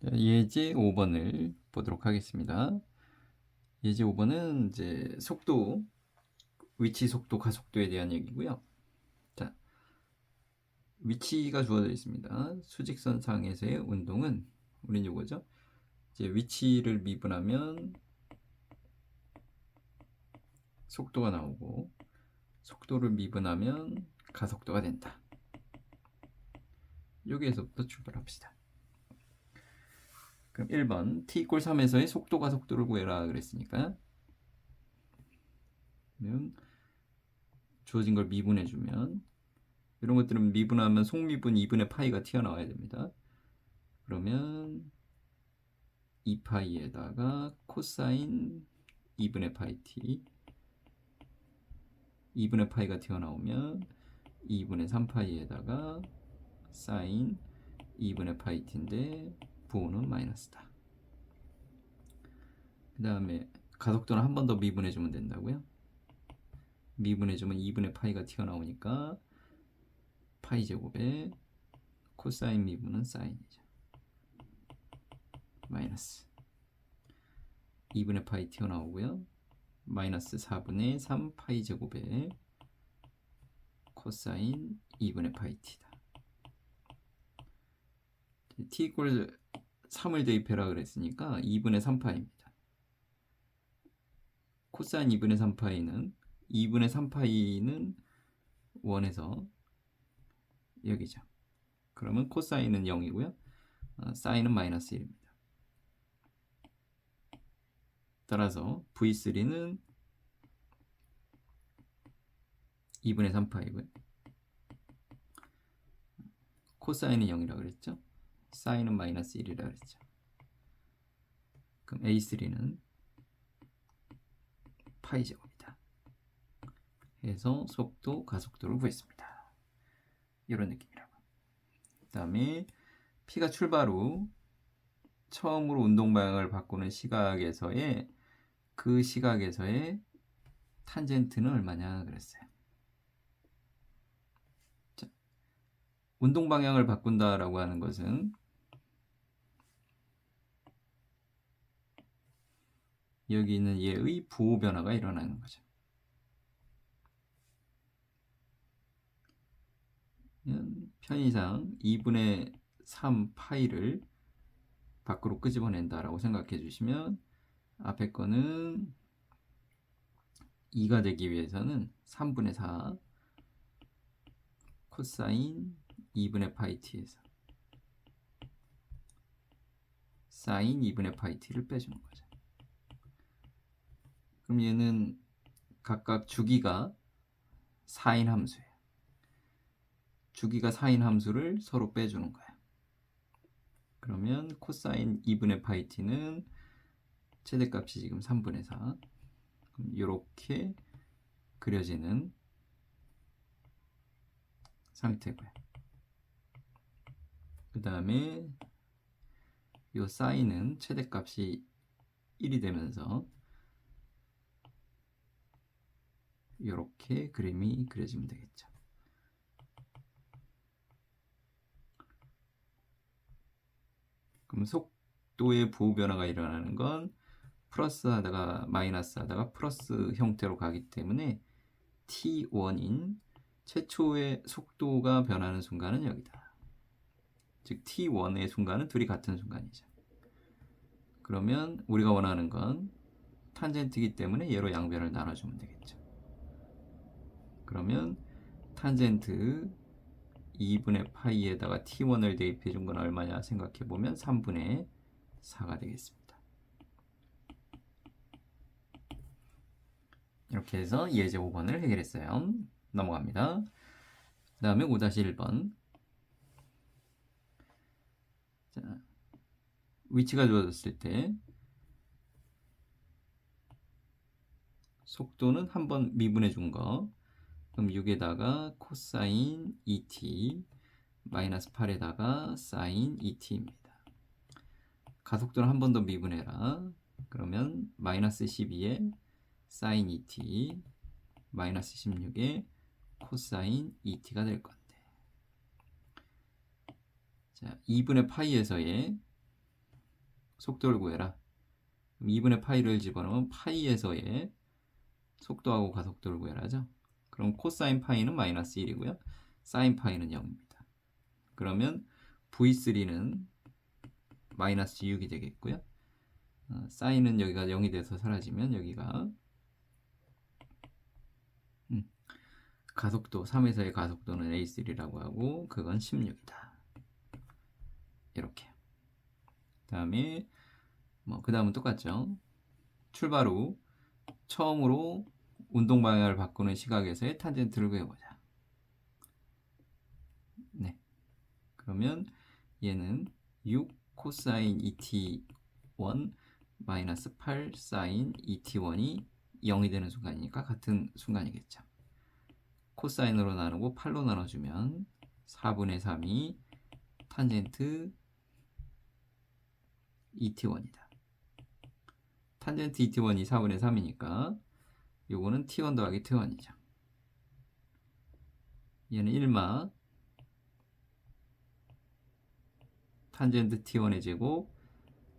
예제 5번을 보도록 하겠습니다. 예제 5번은 이제 속도, 위치 속도, 가속도에 대한 얘기고요. 자, 위치가 주어져 있습니다. 수직선 상에서의 운동은 우린 요거죠. 이제 위치를 미분하면 속도가 나오고 속도를 미분하면 가속도가 된다. 여기에서부터 출발합시다. 그럼 1번 t = 3에서의 속도 가속도를 구해라 그랬으니까 그러면 주어진 걸 미분해주면 이런 것들은 미분하면 속미분 2분의 파이가 튀어나와야 됩니다. 그러면 2파이에다가 코사인 2분의 파이 t 2분의 파이가 튀어나오면 2분의 3파이에다가 사인 2분의 파이 t인데 부호는 마이너스다. 그 다음에 가속도는 한 번 더 미분해주면 된다고요. 미분해주면 2분의 파이가 튀어나오니까 파이 제곱에 코사인 미분은 사인이죠. 마이너스 2분의 파이 튀어나오고요. 마이너스 4분의 3 파이 제곱에 코사인 2분의 파이 t다. t = 3을 대입해라 그랬으니까 2분의 3파이입니다. 코사인 2분의 3파이는 2분의 3파이는 1에서 여기죠. 그러면 코사인은 0이고요. 사인은 마이너스 1입니다. 따라서 V3는 2분의 3파이고요. 코사인은 0이라고 그랬죠. 사인은 마이너스 1이라고 그랬죠. 그럼 A3는 파이 제곱이다. 해서 속도, 가속도를 구했습니다. 이런 느낌이라고. 그 다음에 P가 출발 후 처음으로 운동 방향을 바꾸는 시각에서의 그 시각에서의 탄젠트는 얼마냐 그랬어요. 자, 운동 방향을 바꾼다라고 하는 것은 여기 있는 얘의 부호 변화가 일어나는 거죠. 편의상 2분의 3 파이를 밖으로 끄집어낸다라고 생각해 주시면 앞에 거는 2가 되기 위해서는 3분의 4 코사인 2분의 파이 t에서 사인 2분의 파이 t를 빼주는 거죠. 그럼 얘는 각각 주기가 4인 함수예요. 주기가 4인 함수를 서로 빼주는 거예요. 그러면 코사인 2분의 파이 t는 최대값이 지금 3분의 4. 이렇게 그려지는 상태고요. 그 다음에 이 사인은 최대값이 1이 되면서 이렇게 그림이 그려지면 되겠죠. 그럼 속도의 부호 변화가 일어나는 건 플러스 하다가 마이너스 하다가 플러스 형태로 가기 때문에 t1인 최초의 속도가 변하는 순간은 여기다. 즉 t1의 순간은 둘이 같은 순간이죠. 그러면 우리가 원하는 건 탄젠트이기 때문에 얘로 양변을 나눠주면 되겠죠. 그러면 탄젠트 2분의 파이에다가 t1을 대입해 준 건 얼마냐 생각해 보면 3분의 4가 되겠습니다. 이렇게 해서 예제 5번을 해결했어요. 넘어갑니다. 그 다음에 5-1번. 자, 위치가 주어졌을 때 속도는 한번 미분해 준 거. 그럼 6에다가 코사인 2t 마이너스 8에다가 사인 2t입니다. 가속도는 한 번 더 미분해라. 그러면 마이너스 12에 사인 2t 마이너스 16에 코사인 2t가 될 건데. 자, 2분의 파이에서의 속도를 구해라. 2분의 파이를 집어넣으면 파이에서의 속도하고 가속도를 구해라죠. 그럼 코사인 파이는 마이너스 1이고요. 사인 파이는 0입니다. 그러면 V3는 마이너스 6이 되겠고요. 사인은 여기가 0이 돼서 사라지면 여기가 가속도 3에서의 가속도는 A3라고 하고 그건 16이다. 이렇게. 그다음에 그 다음은 똑같죠. 출발 후 처음으로 운동 방향을 바꾸는 시각에서의 탄젠트를 구해보자. 네. 그러면 얘는 6 코사인 ET1 마이너스 8 사인 ET1이 0이 되는 순간이니까 같은 순간이겠죠. 코사인으로 나누고 8로 나눠주면 4분의 3이 탄젠트 ET1이다. 탄젠트 ET1이 4분의 3이니까 요거는 T1 더하기 T1이죠. 얘는 1마 탄젠트 T1의 제곱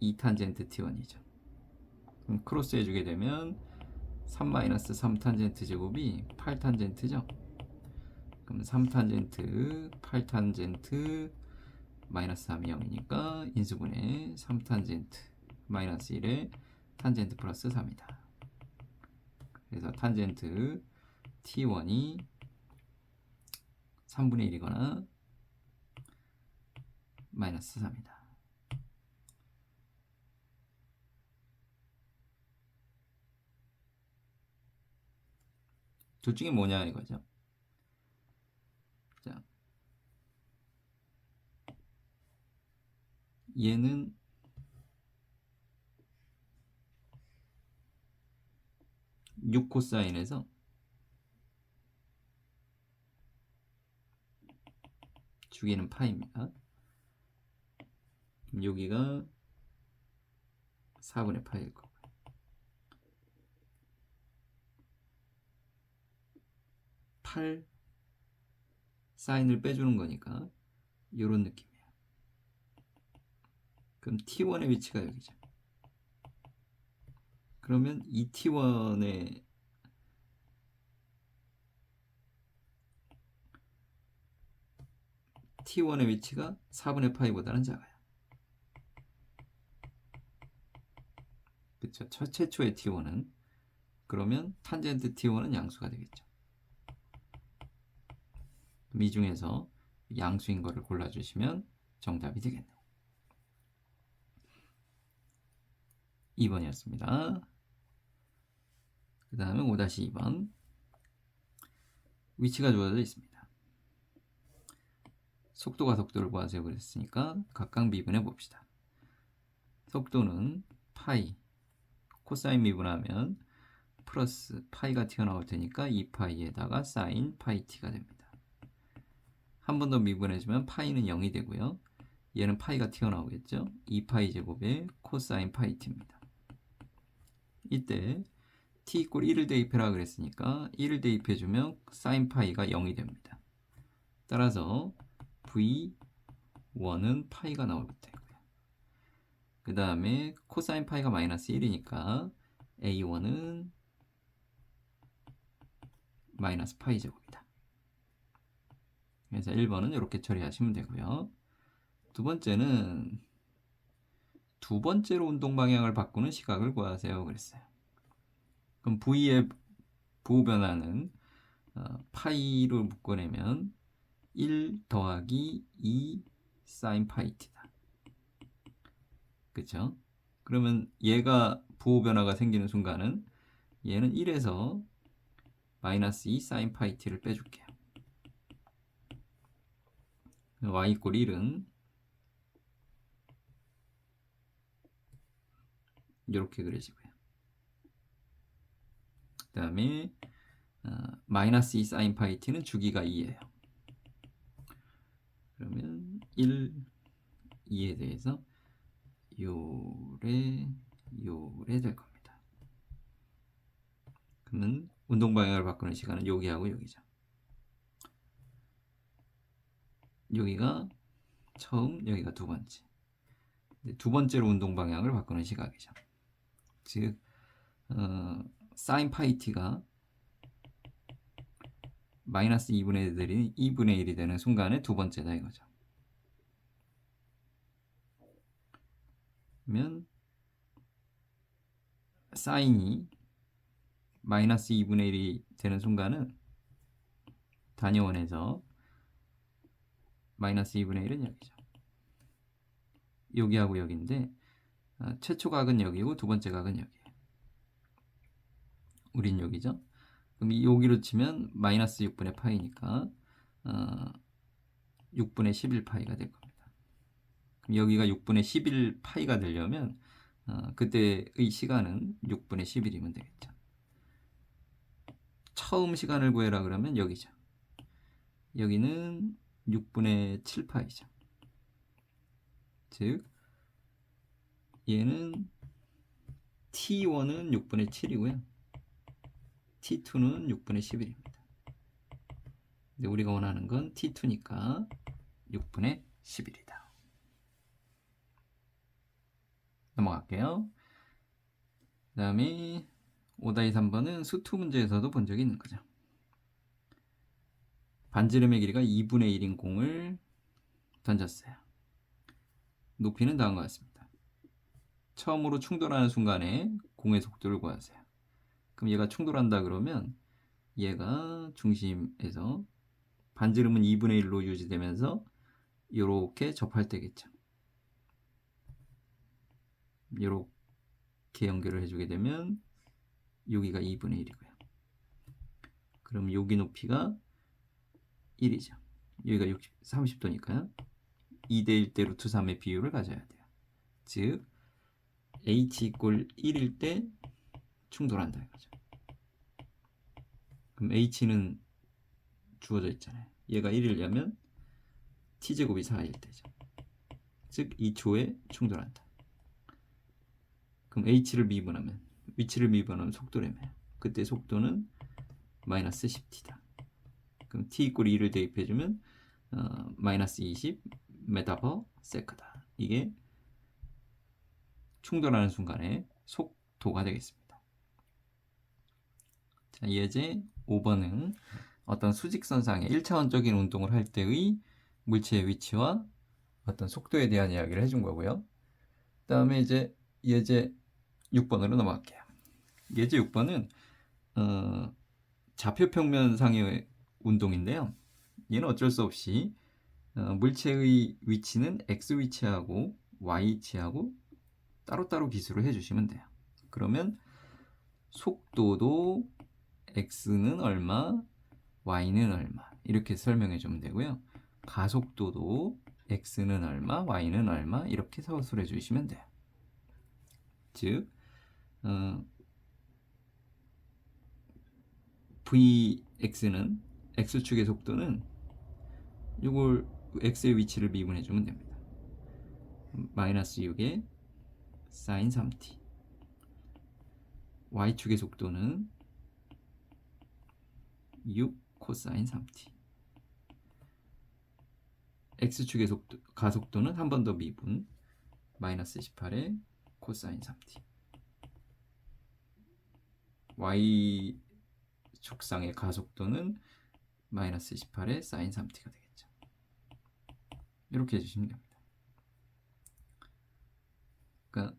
2탄젠트 T1이죠. 그럼 크로스 해주게 되면 3-3 탄젠트 제곱이 8탄젠트죠. 그럼 3탄젠트 8탄젠트 마이너스 3이 0이니까 인수분해 3탄젠트 마이너스 1에 탄젠트 플러스 3이다. 그래서 탄젠트 T1이 3분의 1이거나 마이너스 3이다. 둘 중에 뭐냐 이거죠. 자, 얘는 6 코사인에서 주기는 파입니다. 여기가 4분의 파일 거고요. 8 사인을 빼주는 거니까 이런 느낌이에요. 그럼 T1의 위치가 여기죠. 그러면 이 T1의 위치가 4분의 파이보다는 작아요. 그쵸? 최초의 T1은 그러면 탄젠트 T1은 양수가 되겠죠. 이 중에서 양수인 거를 골라주시면 정답이 되겠네요. 2번이었습니다. 그 다음에 5-2번 위치가 주어져 있습니다. 속도가 속도를 구하세요 그랬으니까 각각 미분해 봅시다. 속도는 파이 코사인 미분하면 플러스 파이가 튀어나올 테니까 2파이에다가 사인 파이 t가 됩니다. 한 번 더 미분해주면 파이는 0이 되고요. 얘는 파이가 튀어나오겠죠. 2파이 제곱에 코사인 파이 t입니다. 이때 t = 1을 대입해라 그랬으니까 1을 대입해주면 사인 파이가 0이 됩니다. 따라서 V1은 파이가 나올 테고요. 그 다음에 코사인 파이가 마이너스 1이니까 A1은 마이너스 파이 제곱이다. 그래서 1번은 이렇게 처리하시면 되고요. 두 번째는 두 번째로 운동 방향을 바꾸는 시각을 구하세요 그랬어요. 그럼 V의 부호 변화는 파이로 묶어내면 1 더하기 2 사인 파이 t다. 그쵸? 그러면 얘가 부호 변화가 생기는 순간은 얘는 1에서 마이너스 2 사인 파이 t를 빼줄게요. y = 1은 이렇게 그려지고요. 그 다음에 마이너스 2 사인 파이 t는 주기가 2예요. 그러면 1, 2에 대해서 요래 될 겁니다. 그러면 운동 방향을 바꾸는 시간은 여기하고 여기죠. 여기가 처음, 여기가 두 번째. 두 번째로 운동 방향을 바꾸는 시각이죠. 즉 사인 파이 t가 마이너스 2분의 1이 2분의 1이 되는 순간에 두 번째다 이거죠. 그러면 사인이 마이너스 2분의 1이 되는 순간은 단위원에서 마이너스 2분의 1은 여기죠. 여기하고 여기인데 최초 각은 여기고 두 번째 각은 여기예요. 우린 여기죠. 그럼 여기로 치면 마이너스 6분의 파이니까 6분의 11 파이가 될 겁니다. 그럼 여기가 6분의 11 파이가 되려면 그때의 시간은 6분의 11이면 되겠죠. 처음 시간을 구해라 그러면 여기죠. 여기는 6분의 7 파이죠. 즉 얘는 T1은 6분의 7이고요. T2는 6분의 11입니다. 근데 우리가 원하는 건 T2니까 6분의 11이다. 넘어갈게요. 그 다음에 5-3번은 수투 문제에서도 본 적이 있는 거죠. 반지름의 길이가 2분의 1인 공을 던졌어요. 높이는 다음과 같습니다. 처음으로 충돌하는 순간에 공의 속도를 구하세요. 그럼 얘가 충돌한다 그러면 얘가 중심에서 반지름은 2분의 1로 유지되면서 이렇게 접할 때겠죠. 이렇게 연결을 해주게 되면 여기가 2분의 1이고요. 그럼 여기 높이가 1이죠. 여기가 30도니까요. 2대 1대 루트 3의 비율을 가져야 돼요. 즉 h 이꼴 1일 때 충돌한다 이거죠. 그럼 h는 주어져 있잖아요. 얘가 1이려면 t제곱이 4일 때죠. 즉 2초에 충돌한다. 그럼 h를 미분하면 위치를 미분하면 속도래매요. 그때 속도는 마이너스 10t다. 그럼 t 이꼴 2를 대입해주면 마이너스 20 메타/버 세크다. 이게 충돌하는 순간의 속도가 되겠습니다. 자, 예제 5번은 어떤 수직선상의 1차원적인 운동을 할 때의 물체의 위치와 어떤 속도에 대한 이야기를 해준 거고요. 그 다음에 이제 예제 6번으로 넘어갈게요. 예제 6번은 좌표평면상의 운동인데요. 얘는 어쩔 수 없이 물체의 위치는 X위치하고 Y위치하고 따로따로 기술을 해주시면 돼요. 그러면 속도도 X는 얼마, Y는 얼마 이렇게 설명해 주면 되고요. 가속도도 X는 얼마, Y는 얼마 이렇게 서술해 주시면 돼요. 즉 Vx는 X축의 속도는 이걸 X의 위치를 미분해 주면 됩니다. 마이너스 6에 사인 3t. Y축의 속도는 6 코사인 3t. X축의 가속도는 한 번 더 미분 마이너스 18에 코사인 3t. Y축상의 가속도는 마이너스 18에 사인 3t가 되겠죠. 이렇게 해주시면 됩니다. 그러니까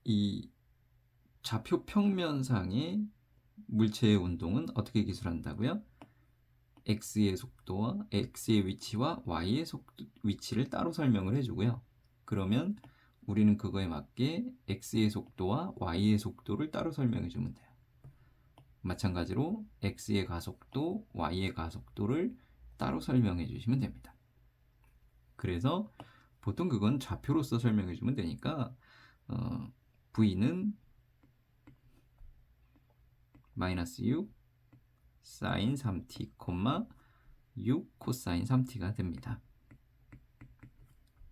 이 좌표 평면상의 물체의 운동은 어떻게 기술한다고요? X의 속도와 X의 위치와 Y의 위치를 따로 설명을 해주고요. 그러면 우리는 그거에 맞게 X의 속도와 Y의 속도를 따로 설명해주면 돼요. 마찬가지로 X의 가속도, Y의 가속도를 따로 설명해 주시면 됩니다. 그래서 보통 그건 좌표로서 설명해 주면 되니까 V는 마이너스 6 사인 3t, 6 코사인 3t가 됩니다.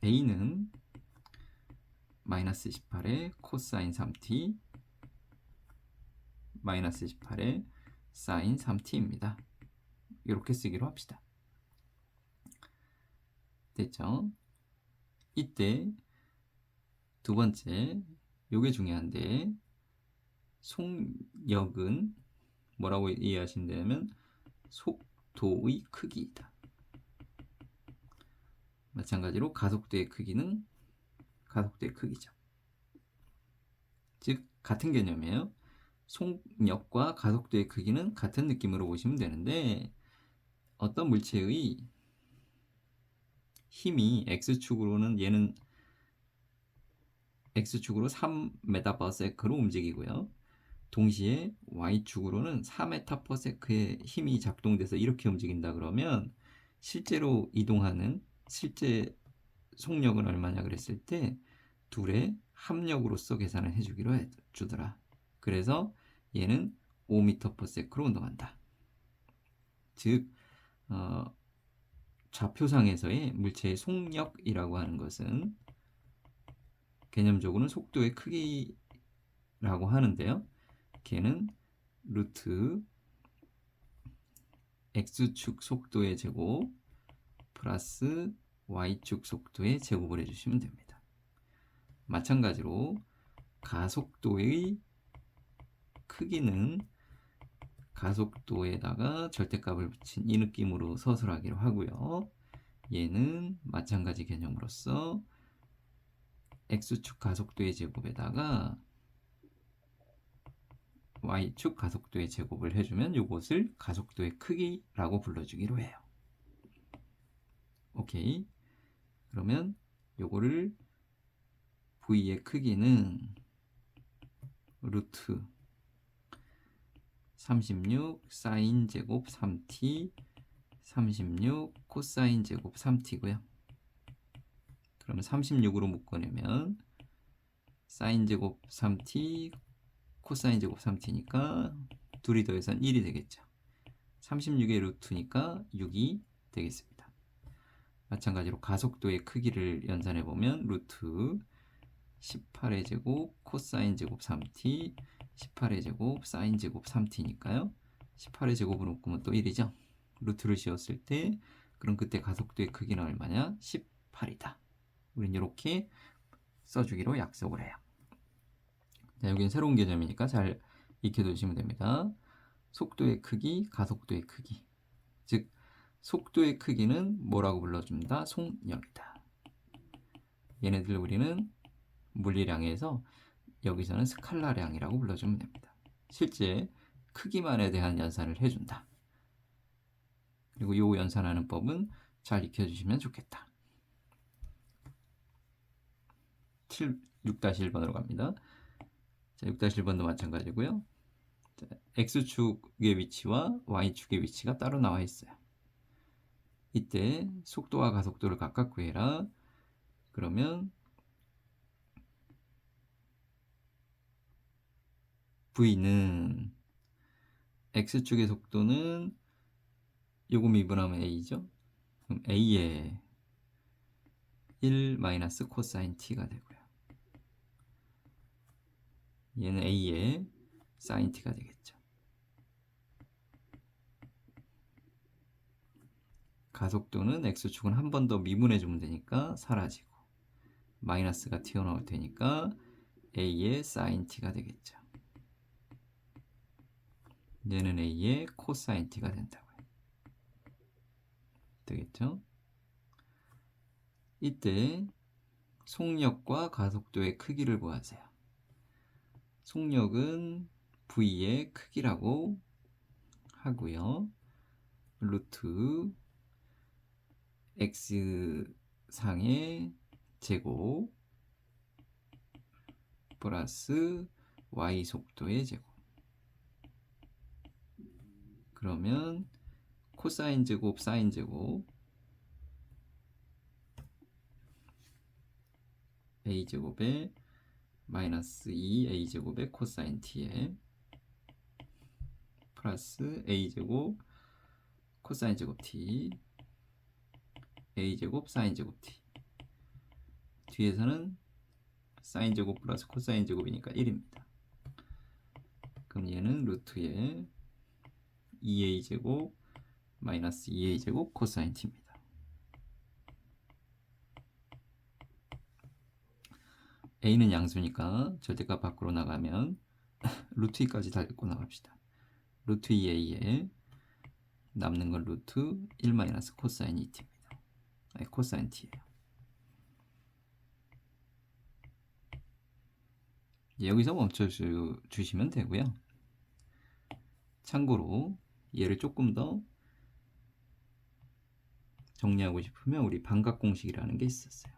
A는 마이너스 18에 코사인 3t 마이너스 18에 사인 3t입니다. 이렇게 쓰기로 합시다. 됐죠? 이때 두 번째, 요게 중요한데 속력은 뭐라고 이해하시면 되냐면 속도의 크기이다. 마찬가지로 가속도의 크기는 가속도의 크기죠. 즉 같은 개념이에요. 속력과 가속도의 크기는 같은 느낌으로 보시면 되는데 어떤 물체의 힘이 X축으로는 얘는 X축으로 3m/s로 움직이고요. 동시에 Y축으로는 4m/s의 힘이 작동돼서 이렇게 움직인다 그러면 실제로 이동하는 실제 속력은 얼마냐 그랬을 때 둘의 합력으로서 계산을 해주기로 해주더라. 그래서 얘는 5m/s로 운동한다. 즉 좌표상에서의 물체의 속력이라고 하는 것은 개념적으로는 속도의 크기라고 하는데요. 걔는 루트 x축 속도의 제곱 플러스 y축 속도의 제곱을 해주시면 됩니다. 마찬가지로 가속도의 크기는 가속도에다가 절대값을 붙인 이 느낌으로 서술하기로 하고요. 얘는 마찬가지 개념으로서 x축 가속도의 제곱에다가 y축 가속도의 제곱을 해주면 이것을 가속도의 크기라고 불러주기로 해요. 오케이. 그러면 요거를 v의 크기는 루트 36 사인 제곱 3t 36 코사인 제곱 3t고요. 그러면 36으로 묶어내면 사인 제곱 3t 코사인 제곱 3t니까 둘이 더해서는 1이 되겠죠. 36의 루트니까 6이 되겠습니다. 마찬가지로 가속도의 크기를 연산해보면 루트 18의 제곱 코사인 제곱 3t 18의 제곱 사인 제곱 3t니까요. 18의 제곱으로 묶으면 또 1이죠. 루트를 씌웠을 때 그럼 그때 가속도의 크기는 얼마냐? 18이다. 우린 이렇게 써주기로 약속을 해요. 자, 여기는 새로운 개념이니까 잘 익혀두시면 됩니다. 속도의 크기, 가속도의 크기. 즉 속도의 크기는 뭐라고 불러줍니다? 속력이다. 얘네들 우리는 물리량에서 여기서는 스칼라량이라고 불러주면 됩니다. 실제 크기만에 대한 연산을 해준다. 그리고 이 연산하는 법은 잘 익혀주시면 좋겠다. 6-1번으로 갑니다. 자, 6-1번도 마찬가지고요. 자, X축의 위치와 Y축의 위치가 따로 나와 있어요. 이때 속도와 가속도를 각각 구해라. 그러면 V는 X축의 속도는 요거 미분하면 A죠. 그럼 A에 1 마이너스 코사인 T가 되고요. 얘는 A에 사인 T가 되겠죠. 가속도는 X축은 한 번 더 미분해주면 되니까 사라지고 마이너스가 튀어나올 테니까 A의 사인 T가 되겠죠. 얘는 A의 코사인 T가 된다고요. 되겠죠? 이때 속력과 가속도의 크기를 구하세요. 속력은 V의 크기라고 하고요. 루트 X상의 제곱 플러스 Y 속도의 제곱. 그러면 코사인 제곱 사인 제곱 A제곱에 마이너스 2A제곱의 코사인 T에 플러스 A제곱 코사인 제곱 T A제곱 사인 제곱 T. 뒤에서는 사인 제곱 플러스 코사인 제곱이니까 1입니다. 그럼 얘는 루트에 2A제곱 마이너스 2A제곱 코사인 T입니다. a는 양수니까 절대값 밖으로 나가면 루트 2까지 다 데리고 나갑시다. 루트 2a에 남는 건 루트 1 마이너스 코사인 2t입니다. 아니, 코사인 t예요. 여기서 멈춰 주시면 되고요. 참고로 얘를 조금 더 정리하고 싶으면 우리 반각 공식이라는 게 있었어요.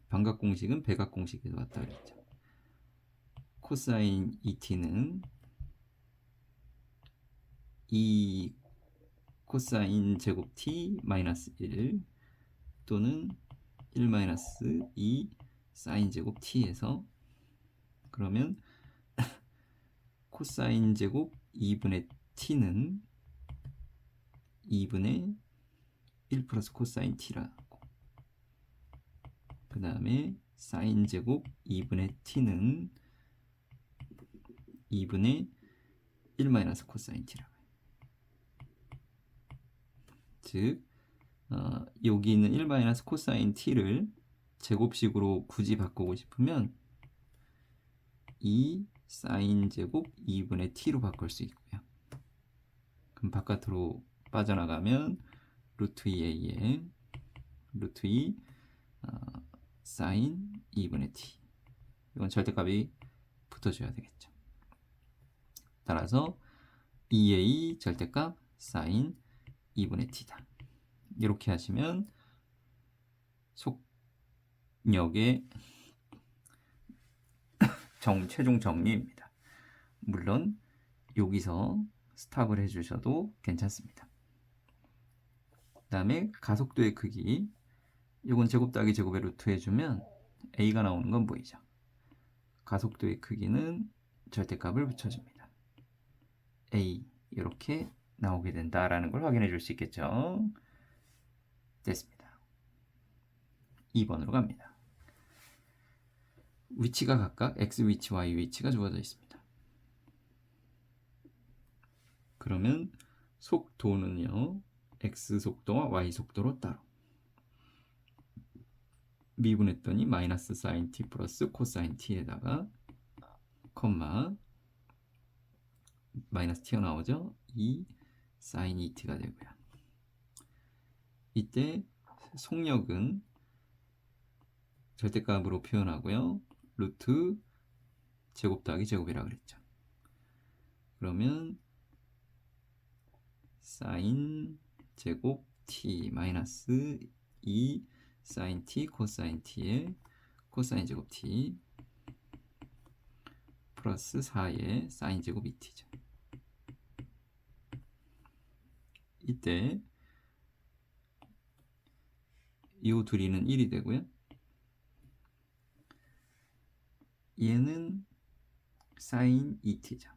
반각 공식은 백악 공식에서 왔다 그랬죠. 코사인 2t는 2 코사인 제곱 t 마이너스 1 또는 1 마이너스 2 사인 제곱 t에서, 그러면 코사인 제곱 2분의 t는 2분의 1 플러스 코사인 t라고, 그 다음에 사인 제곱 2분의 t는 2분의 1 마이너스 코사인 t라고. 즉 여기 있는 1 마이너스 코사인 t를 제곱식으로 굳이 바꾸고 싶으면 2 사인 제곱 2분의 t로 바꿀 수 있고요. 그럼 바깥으로 빠져나가면 루트 2a에 루트 2 사인 2분의 t, 이건 절대값이 붙어줘야 되겠죠. 따라서 2a 절대값 사인 2분의 t다. 이렇게 하시면 속력의 최종 정리입니다. 물론 여기서 스탑을 해주셔도 괜찮습니다. 그 다음에 가속도의 크기, 이건 제곱 더하기 제곱의 루트 해주면 a가 나오는 건 보이죠. 가속도의 크기는 절대값을 붙여줍니다. a 이렇게 나오게 된다라는 걸 확인해 줄 수 있겠죠. 됐습니다. 2번으로 갑니다. 위치가 각각 x 위치, y 위치가 주어져 있습니다. 그러면 속도는요, x 속도와 y 속도로 따로 미분했더니 마이너스 사인 t 플러스 코사인 t에다가 콤마 마이너스 t가 나오죠. 2 사인 2t가 되고요. 이때 속력은 절대값으로 표현하고요. 루트 제곱 더하기 제곱이라고 그랬죠. 그러면 사인 제곱 t 마이너스 2 사인 t 코사인 t에 코사인 제곱 t 플러스 4의 사인 제곱 2t죠. 이때 이 둘이는 1이 되고요. 얘는 사인 2t죠.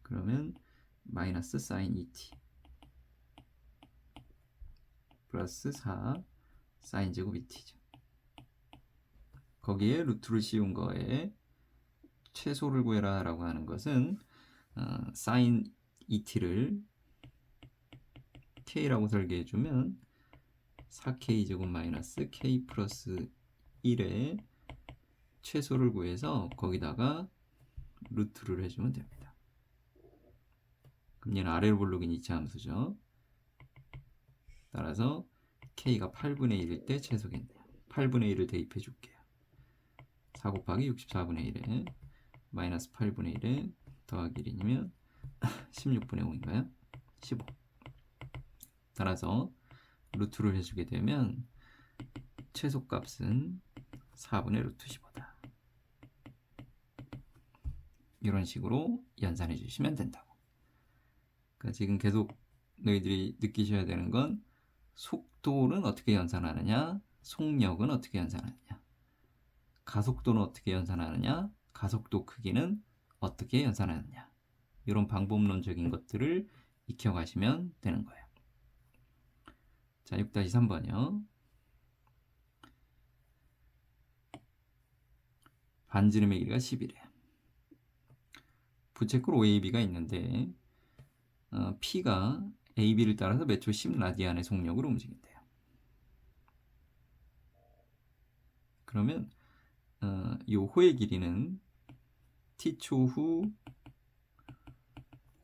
그러면 마이너스 사인 2t 플러스 4 사인 제곱 2t죠. 거기에 루트를 씌운 거에 최소를 구해라 라고 하는 것은 사인 2t를 k라고 설계해주면 4k 제곱 마이너스 k 플러스 1의 최소를 구해서 거기다가 루트를 해주면 됩니다. 그럼 얘는 아래로 볼록인 이치 함수죠. 따라서 k가 8분의 1일 때 최소겠네요. 8분의 1을 대입해 줄게요. 4 곱하기 64분의 1에 마이너스 8분의 1에 더하기 1이면 16분의 5인가요? 15. 따라서 루트를 해주게 되면 최소값은 4분의 루트 15다. 이런 식으로 연산해 주시면 된다고. 그러니까 지금 계속 너희들이 느끼셔야 되는 건 속도는 어떻게 연산하느냐, 속력은 어떻게 연산하느냐, 가속도는 어떻게 연산하느냐, 가속도 크기는 어떻게 연산하느냐, 이런 방법론적인 것들을 익혀가시면 되는 거예요. 자, 6-3번이요. 반지름의 길이가 10이래요. 부채꼴 OAB가 있는데 P가 AB를 따라서 매초 10라디안의 속력으로 움직인대요. 그러면 요 호의 길이는 t초 후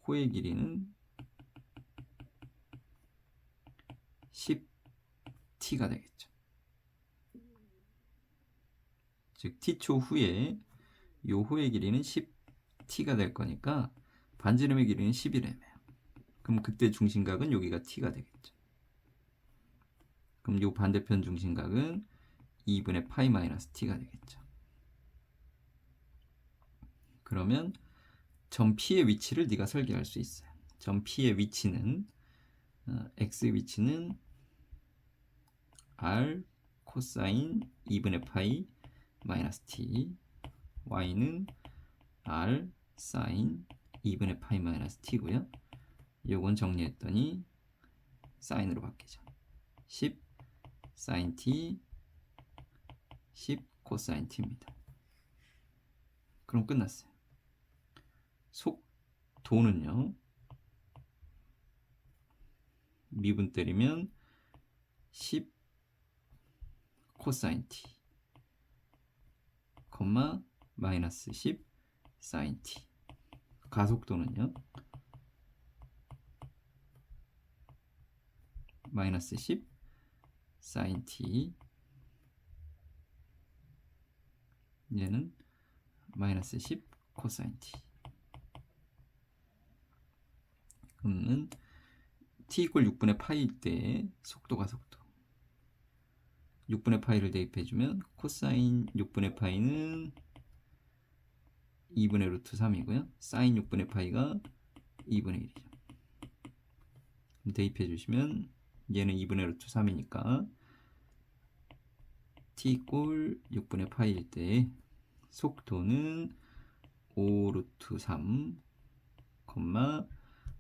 호의 길이는 10t가 되겠죠. 즉 t초 후에 요 호의 길이는 10t가 될 거니까 반지름의 길이는 10이래매요. 그럼 그때 중심각은 여기가 t가 되겠죠. 그럼 요 반대편 중심각은 2분의 파이 마이너스 t가 되겠죠. 그러면 점 P의 위치를 네가 설계할 수 있어요. 점 P의 위치는 X의 위치는 R 코사인 2분의 파이 마이너스 t, Y는 R 사인 2분의 파이 마이너스 t고요. 요건 정리했더니 사인으로 바뀌죠. 10 사인 t, 10 코사인 t입니다. 그럼 끝났어요. 속도는요, 미분 때리면 10 코사인 t, 콤마 마이너스 10 사인 t. 가속도는요, 마이너스 10 사인 t, 얘는 마이너스 10 코사인 t. 그러면 t 이퀄 6분의 파이일 때 속도 가속도 6분의 파이를 대입해주면 코사인 6분의 파이는 2분의 루트 3이고요. 사인 6분의 파이가 2분의 1이죠. 대입해주시면 얘는 2분의 루트 3이니까 t 이퀄 6분의 파이일 때 속도는 5 루트 3,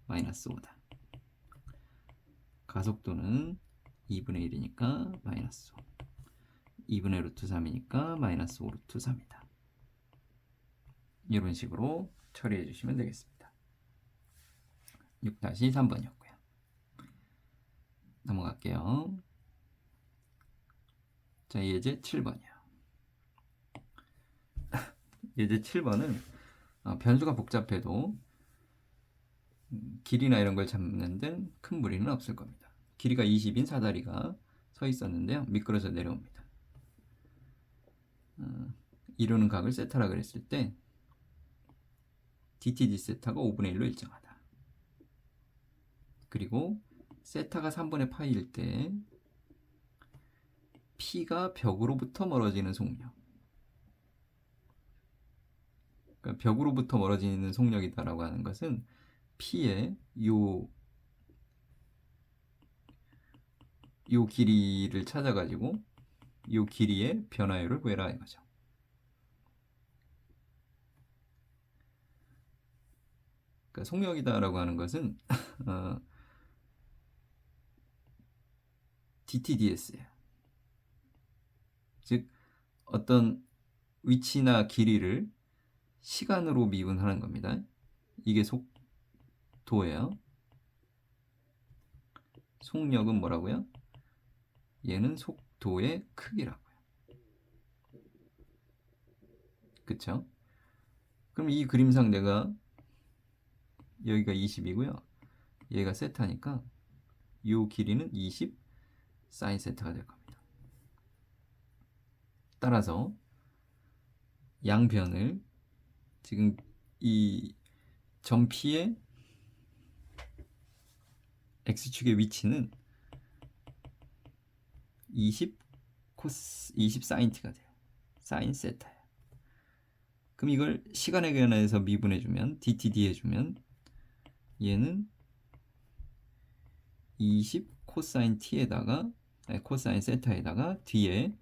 마이너스 5다. 가속도는 2분의 1이니까 마이너스 5. 2분의 루트 3이니까 마이너스 5 루트 3이다. 이런 식으로 처리해 주시면 되겠습니다. 6-3번이었고요. 넘어갈게요. 자, 예제 7번이요. 예제 7번은 변수가 복잡해도 길이나 이런 걸 잡는 데는 큰 무리는 없을 겁니다. 길이가 20인 사다리가 서 있었는데요. 미끄러져 내려옵니다. 이루는 각을 세타라 그랬을 때 DT D세타가 5분의 1로 일정하다. 그리고 세타가 3분의 파이일 때 P가 벽으로부터 멀어지는 속력, 그러니까 벽으로부터 멀어지는 속력이다라고 하는 것은 P의 요 길이를 찾아가지고 요 길이의 변화율을 구해라 이거죠. 그러니까 속력이다라고 하는 것은 DTDS예요. 즉 어떤 위치나 길이를 시간으로 미분하는 겁니다. 이게 속도예요. 속력은 뭐라고요? 얘는 속도의 크기라고요. 그쵸? 그럼 이 그림상 내가 여기가 20이고요. 얘가 세타니까 이 길이는 20 사인 세타가 될 겁니다. 따라서 양변을 지금 이 점 P의 X축의 위치는 20 사인 T가 돼요. 사인 세타예요. 그럼 이걸 시간에 관해서 미분해주면 DTD 해주면 얘는 20 코사인 T에다가 코사인 세타에다가 뒤에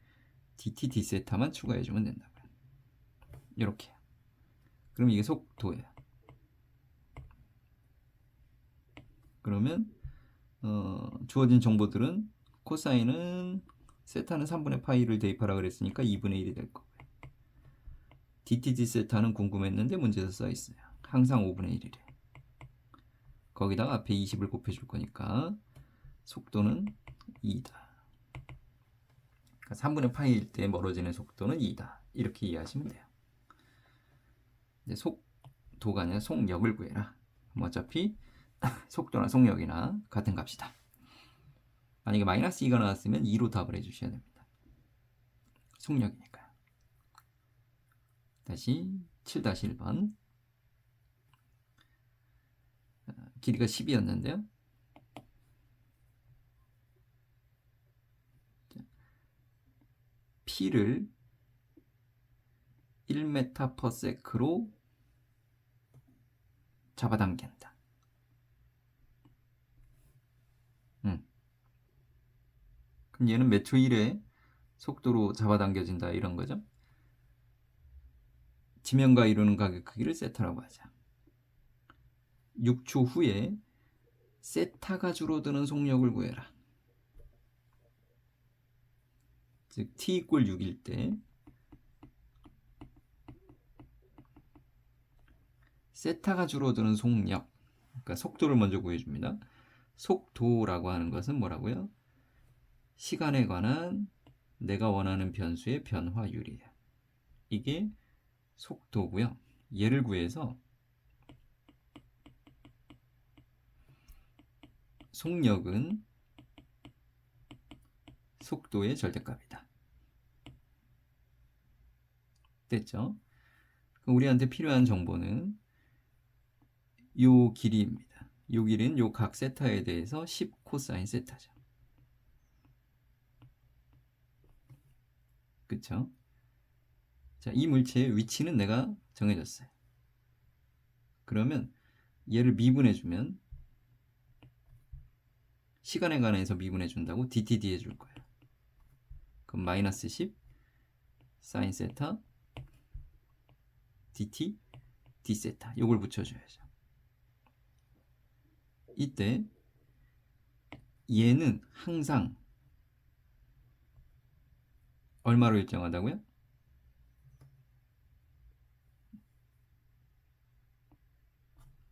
DT D세타만 추가해주면 된다고요. 이렇게. 그럼 이게 속도예요. 그러면 주어진 정보들은 코사인은 세타는 3분의 파이를 대입하라 그랬으니까 2분의 1이 될 거고요. DT D세타는 궁금했는데 문제에서 써있어요. 항상 5분의 1이래. 거기다가 앞에 20을 곱해줄 거니까 속도는 2다. 그러니까 3분의 파이일 때 멀어지는 속도는 2다. 이렇게 이해하시면 돼요. 이제 속도가 아니라 속력을 구해라. 어차피 속도나 속력이나 같은 값이다. 만약에 마이너스 2가 나왔으면 2로 답을 해주셔야 됩니다. 속력이니까요. 다시 7-1번. 길이가 10이었는데요. P를 1m/s로 잡아당긴다. 그럼 얘는 몇 초 이래 속도로 잡아당겨진다 이런 거죠. 지면과 이루는 각의 크기를 세타라고 하자. 6초 후에 세타가 줄어드는 속력을 구해라. 즉 t = 6일 때 세타가 줄어드는 속력, 그러니까 속도를 먼저 구해줍니다. 속도라고 하는 것은 뭐라고요? 시간에 관한 내가 원하는 변수의 변화율이에요. 이게 속도고요. 얘를 구해서 속력은 속도의 절대값이다. 됐죠? 그럼 우리한테 필요한 정보는 요 길이입니다. 요 길이는 요 각 세타에 대해서 10 코사인 세타죠. 그쵸? 자, 이 물체의 위치는 내가 정해줬어요. 그러면 얘를 미분해주면 시간에 관해서 미분해준다고 dtd 해줄 거예요. 그럼 마이너스 10 사인 세타 dt d 세타 요걸 붙여줘야죠. 이때 얘는 항상 얼마로 일정하다고요?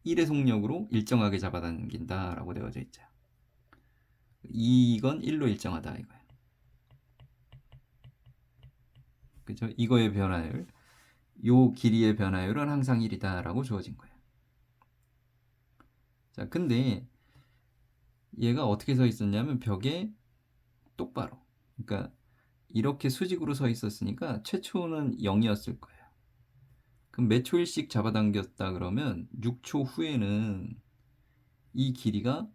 1의 속력으로 일정하게 잡아당긴다 라고 되어져 있죠. 이건 1로 일정하다 이거예요. 그죠? 이거의 변화율, 요 길이의 변화율은 항상 1이다 라고 주어진 거예요. 자, 근데 얘가 어떻게 서 있었냐면 벽에 똑바로, 그러니까 이렇게 수직으로 서 있었으니까 최초는 0이었을 거예요. 그럼 몇 초일씩 잡아당겼다 그러면 6초 후에는 이 길이가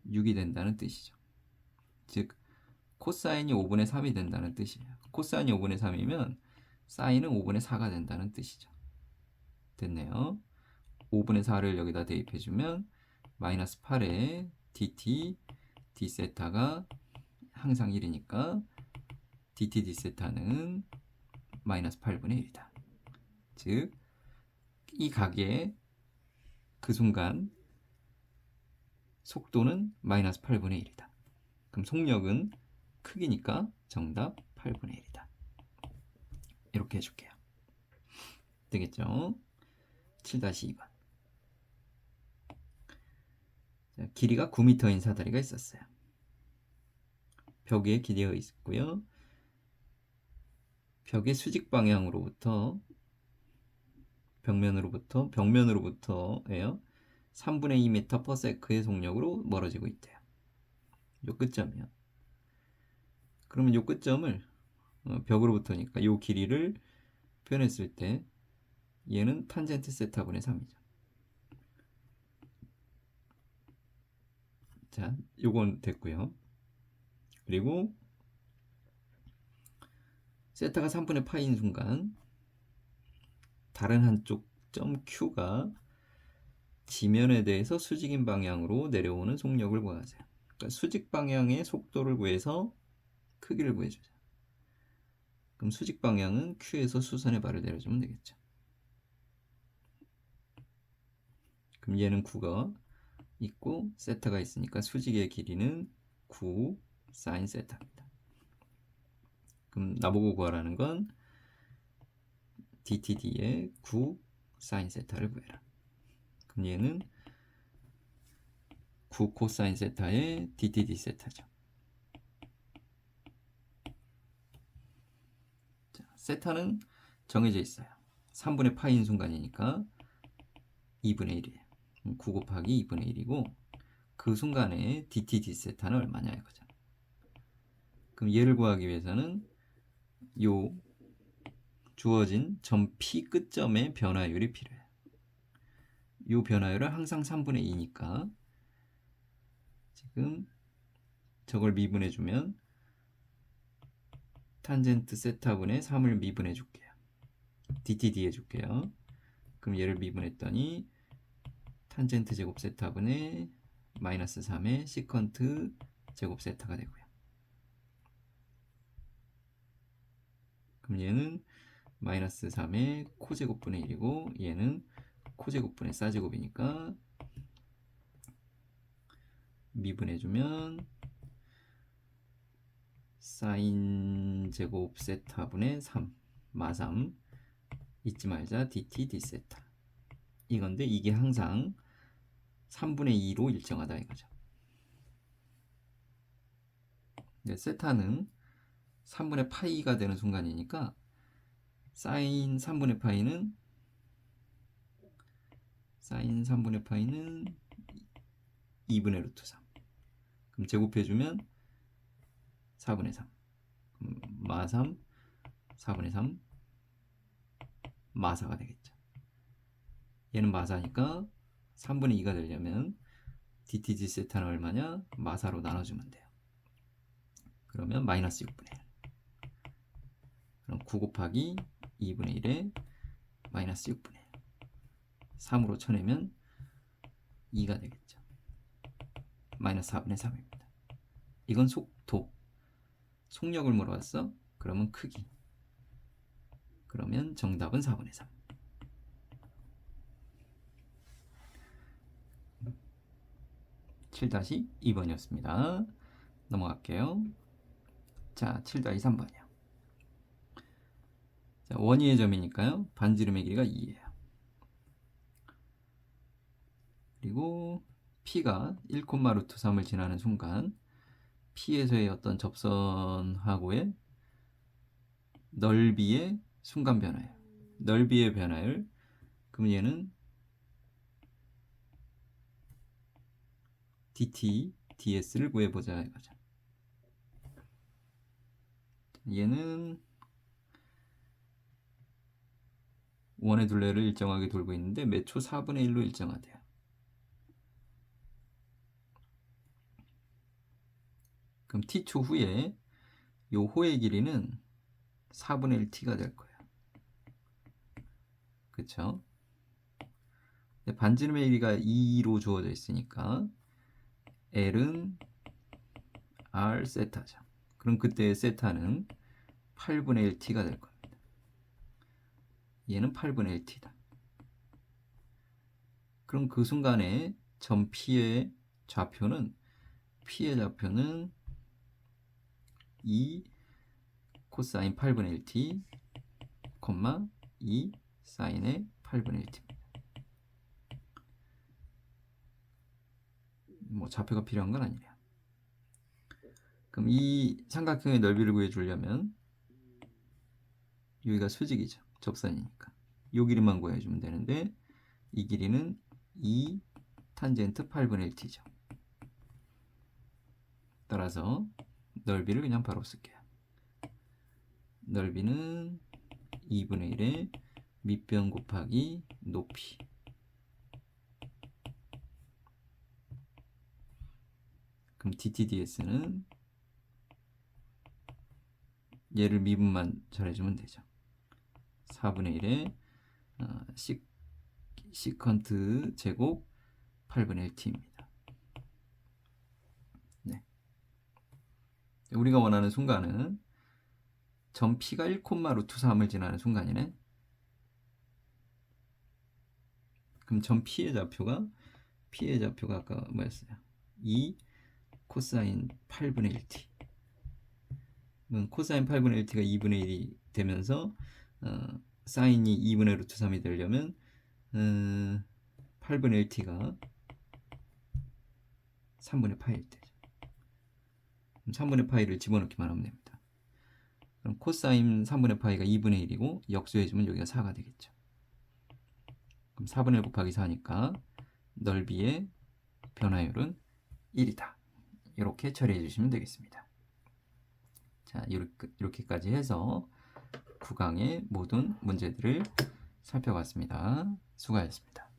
6이 된다는 뜻이죠. 즉 코사인이 5분의 3이 된다는 뜻이에요. 코사인이 5분의 3이면 사인은 5분의 4가 된다는 뜻이죠. 됐네요. 5분의 4를 여기다 대입해주면 마이너스 8에 dt d세타가 항상 1이니까 dt d세타는 마이너스 8분의 1이다. 즉 이 각의 그 순간 속도는 마이너스 8분의 1이다. 그럼 속력은 크기니까 정답 8분의 1이다. 이렇게 해줄게요. 되겠죠? 7-2번. 길이가 9m인 사다리가 있었어요. 벽 위에 기대어 있고요. 벽의 수직 방향으로부터 벽면으로부터예요. 3분의 2m/s의 속력으로 멀어지고 있대요. 요 끝점이요. 그러면 요 끝점을 벽으로부터니까 요 길이를 표현했을 때 얘는 탄젠트 세타분의 3이죠. 자, 요건 됐고요. 그리고 세타가 3분의 파인 순간 다른 한쪽 점 Q가 지면에 대해서 수직인 방향으로 내려오는 속력을 구하세요. 그러니까 수직 방향의 속도를 구해서 크기를 구해주자. 그럼 수직 방향은 Q에서 수선의 발을 내려주면 되겠죠. 그럼 얘는 9가 있고 세타가 있으니까 수직의 길이는 9 사인 세타입니다. 그럼 나보고 구하라는 건 dtd의 9 사인 세타를 구해라. 그럼 얘는 9 코사인 세타의 dtd 세타죠. 세타는 정해져 있어요. 3분의 파이인 순간이니까 2분의 1이에요. 9 곱하기 2분의 1이고 그 순간에 dt d세타는 얼마냐 이거죠. 그럼 얘를 구하기 위해서는 요 주어진 점 P 끝점의 변화율이 필요해요. 요 변화율은 항상 3분의 2니까 지금 저걸 미분해주면 탄젠트 세타분의 3을 미분해줄게요. DTD 해줄게요. 그럼 얘를 미분했더니 탄젠트 제곱 세타분의 마이너스 3의 시컨트 제곱 세타가 되고요. 그럼 얘는 마이너스 3의 코제곱분의 1이고 얘는 코제곱분의 사제곱이니까 미분해주면 사인 제곱 세타분의 3 마3 잊지 말자 dt d세타 이건데 이게 항상 3분의 2로 일정하다 이거죠. 네, 세타는 3분의 파이가 되는 순간이니까 사인 3분의 파이는 2분의 루트 3. 그럼 제곱해주면 4분의 3. 마 3, 4분의 3, 마4가 되겠죠. 얘는 마4니까 3분의 2가 되려면 dtg 세타는 얼마냐? 마4로 나눠주면 돼요. 그러면 마이너스 6분의 1. 그럼 9 곱하기 2분의 1에 마이너스 6분의 1. 3으로 쳐내면 2가 되겠죠. 마이너스 4분의 3입니다. 이건 속도. 속력을 물어봤어? 그러면 크기. 그러면 정답은 4분의 3. 7-2번이었습니다. 넘어갈게요. 자, 7-3번이요. 자, 원위의 점이니까요. 반지름의 길이가 2예요. 그리고 P가 1,루트 3을 지나는 순간 P에서의 어떤 접선하고의 넓이의 순간 변화예요. 넓이의 변화율. 그럼 얘는 dt ds를 구해보자 이거죠. 얘는 원의 둘레를 일정하게 돌고 있는데 몇 초 4분의 1로 일정하대요. 그럼 t초 후에 요 호의 길이는 4분의 1t가 될 거예요. 그쵸? 반지름의 길이가 2로 주어져 있으니까 L은 R 세타죠. 그럼 그때 세타는 8분의 1t가 될 겁니다. 얘는 8분의 1t다. 그럼 그 순간에 점 P의 좌표는 2 코사인 8분의 1t, 2 사인의 8분의 1t입니다. 뭐 좌표가 필요한 건 아니래요. 그럼 이 삼각형의 넓이를 구해주려면 여기가 수직이죠. 접선이니까. 이 길이만 구해주면 되는데 이 길이는 2 탄젠트 8분의 1t죠. 따라서 넓이를 그냥 바로 쓸게요. 넓이는 2분의 1의 밑변 곱하기 높이. 그럼 dtds는 얘를 미분만 잘해주면 되죠. 4분의 1의 시컨트 제곱 8분의 1t입니다. 네. 우리가 원하는 순간은 점 P가 1,루트 3을 지나는 순간이네. 그럼 점 P의 좌표가 아까 뭐였어요? 2 코사인 8분의 1t. 코사인 8분의 1t가 2분의 1이 되면서 사인이 2분의 루트 3이 되려면 8분의 1t가 3분의 파이일 때죠. 3분의 파이를 집어넣기만 하면 됩니다. 그럼 코사인 3분의 파이가 2분의 1이고 역수해주면 여기가 4가 되겠죠. 그럼 4분의 1 곱하기 4니까 넓이의 변화율은 1이다. 이렇게 처리해 주시면 되겠습니다. 자, 이렇게까지 해서 9강의 모든 문제들을 살펴봤습니다. 수고하셨습니다.